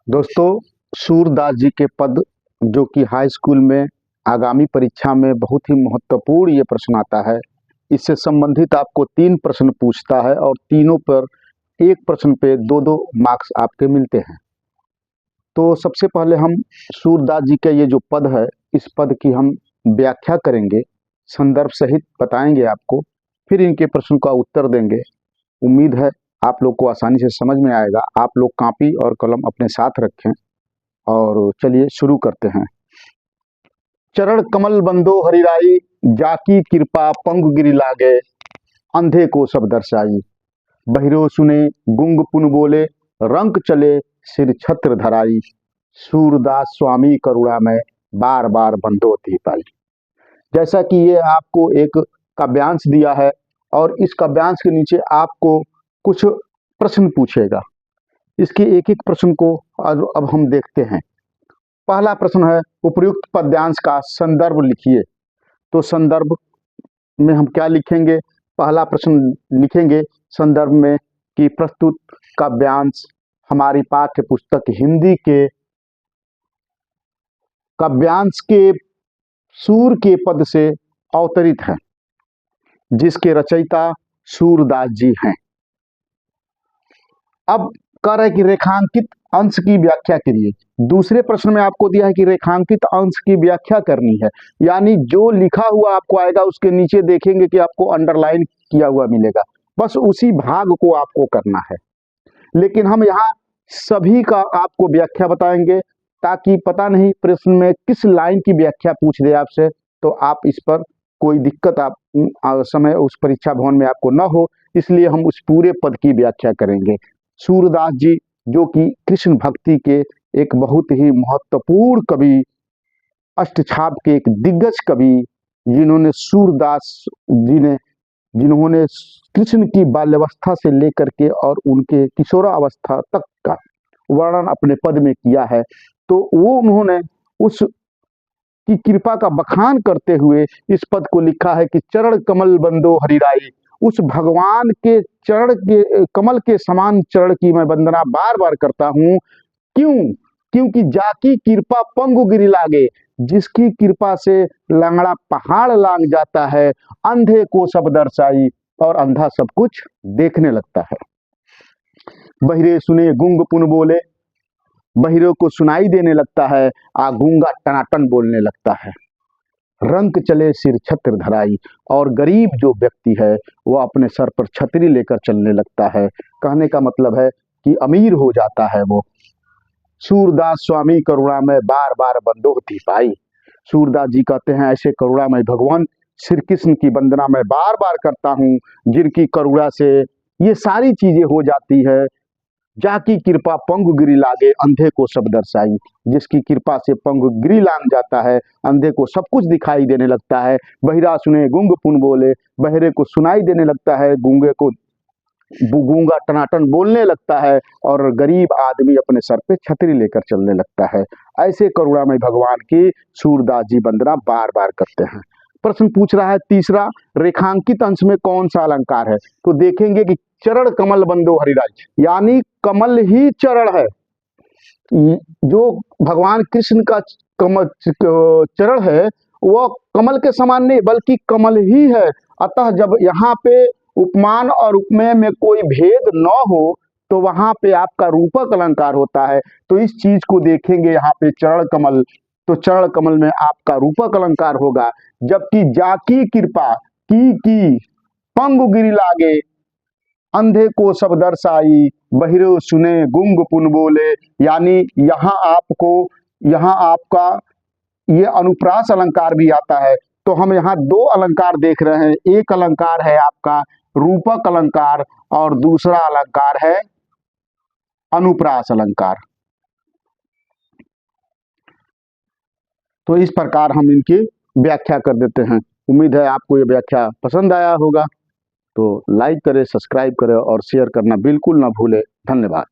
दोस्तों, सूरदास जी के पद जो कि हाई स्कूल में आगामी परीक्षा में बहुत ही महत्वपूर्ण ये प्रश्न आता है। इससे संबंधित आपको 3 प्रश्न पूछता है और तीनों पर एक प्रश्न पे 2-2 मार्क्स आपके मिलते हैं। तो सबसे पहले हम सूरदास जी के ये जो पद है, इस पद की हम व्याख्या करेंगे, संदर्भ सहित बताएंगे आपको, फिर इनके प्रश्न का उत्तर देंगे। उम्मीद है आप लोग को आसानी से समझ में आएगा। आप लोग कॉपी और कलम अपने साथ रखें और चलिए शुरू करते हैं। चरण कमल बंदो हरिराई, जाकी कृपा पंग गिरि लागे, अंधे को सब दर्शाई। बहिरो सुने गुंग पुन बोले, रंक चले सिर छत्र धराई। सूरदास स्वामी करुणा में बार बार बंदो थी पाई। जैसा कि ये आपको एक काव्यांश दिया है और इस काव्यांश के नीचे आपको कुछ प्रश्न पूछेगा। इसके एक एक प्रश्न को अब हम देखते हैं। पहला प्रश्न है, उपर्युक्त पद्यांश का संदर्भ लिखिए। तो संदर्भ में हम क्या लिखेंगे? पहला प्रश्न लिखेंगे संदर्भ में कि प्रस्तुत काव्यांश हमारी पाठ्य पुस्तक हिंदी के काव्यांश के सूर के पद से अवतरित है, जिसके रचयिता सूरदास जी हैं। अब कह रहे कि रेखांकित अंश की व्याख्या करिए। दूसरे प्रश्न में आपको दिया है कि रेखांकित अंश की व्याख्या करनी है, यानी जो लिखा हुआ आपको आएगा उसके नीचे देखेंगे कि आपको अंडरलाइन किया हुआ मिलेगा, बस उसी भाग को आपको करना है। लेकिन हम यहाँ सभी का आपको व्याख्या बताएंगे, ताकि पता नहीं प्रश्न में किस लाइन की व्याख्या पूछ दे आपसे, तो आप इस पर कोई दिक्कत आप समय उस परीक्षा भवन में आपको न हो, इसलिए हम उस पूरे पद की व्याख्या करेंगे। सूरदास जी जो कि कृष्ण भक्ति के एक बहुत ही महत्वपूर्ण कवि, अष्टछाप के एक दिग्गज कवि, जिन्होंने सूरदास जी ने जिन्होंने कृष्ण की बाल्यावस्था से लेकर के और उनके किशोरावस्था तक का वर्णन अपने पद में किया है, तो वो उन्होंने उस की कृपा का बखान करते हुए इस पद को लिखा है कि चरण कमल बंदो हरिराई। उस भगवान के चरण के कमल के समान चरण की मैं वंदना बार बार करता हूँ। क्यों? क्योंकि जाकी कृपा पंगु गिरि लागे, जिसकी कृपा से लंगड़ा पहाड़ लांग जाता है, अंधे को सब दर्शाई, और अंधा सब कुछ देखने लगता है। बहिरे सुने गुंग पुन बोले, बहिरों को सुनाई देने लगता है, गूंगा टनाटन बोलने लगता है। रंक चले सिर छत्र धराई, और गरीब जो व्यक्ति है वह अपने सर पर छतरी लेकर चलने लगता है। कहने का मतलब है कि अमीर हो जाता है वो। सूरदास स्वामी करुणा में बार बार बंदो थी पाई। सूरदास जी कहते हैं ऐसे करुणा में भगवान श्री कृष्ण की वंदना मैं बार बार करता हूँ, जिनकी करुणा से ये सारी चीजें हो जाती है। जाकी कृपा पंगु गिरि लागे, अंधे को सब दर्शाई। जिसकी कृपा से पंगु गिरि लांग जाता है, अंधे को सब कुछ दिखाई देने लगता है। बहिरा सुने गुंग पुन बोले, बहरे को सुनाई देने लगता है, गूंगे को गूंगा टनाटन बोलने लगता है, और गरीब आदमी अपने सर पे छतरी लेकर चलने लगता है। ऐसे करुणामय भगवान की सूरदास जी वंदना बार बार करते हैं। प्रश्न पूछ रहा है तीसरा, रेखांकित अंश में कौन सा अलंकार है? तो देखेंगे कि चरण कमल बंदो हरिराज, यानी कमल ही चरण है। जो भगवान कृष्ण का कमल चरण है वह कमल के समान नहीं बल्कि कमल ही है। अतः जब यहाँ पे उपमान और उपमेय में कोई भेद न हो तो वहां पे आपका रूपक अलंकार होता है। तो इस चीज को देखेंगे यहाँ पे चरण कमल, तो चरण कमल में आपका रूपक अलंकार होगा। जबकि जाकी कृपा की पंगु गिरि लागे, अंधे को सब दर्शाई, बहिरो सुने गुंग पुन बोले, यानी यहाँ आपका ये अनुप्रास अलंकार भी आता है। तो हम यहाँ 2 अलंकार देख रहे हैं। एक अलंकार है आपका रूपक अलंकार और दूसरा अलंकार है अनुप्रास अलंकार। तो इस प्रकार हम इनकी व्याख्या कर देते हैं। उम्मीद है आपको ये व्याख्या पसंद आया होगा। तो लाइक करें, सब्सक्राइब करें और शेयर करना बिल्कुल ना भूलें। धन्यवाद।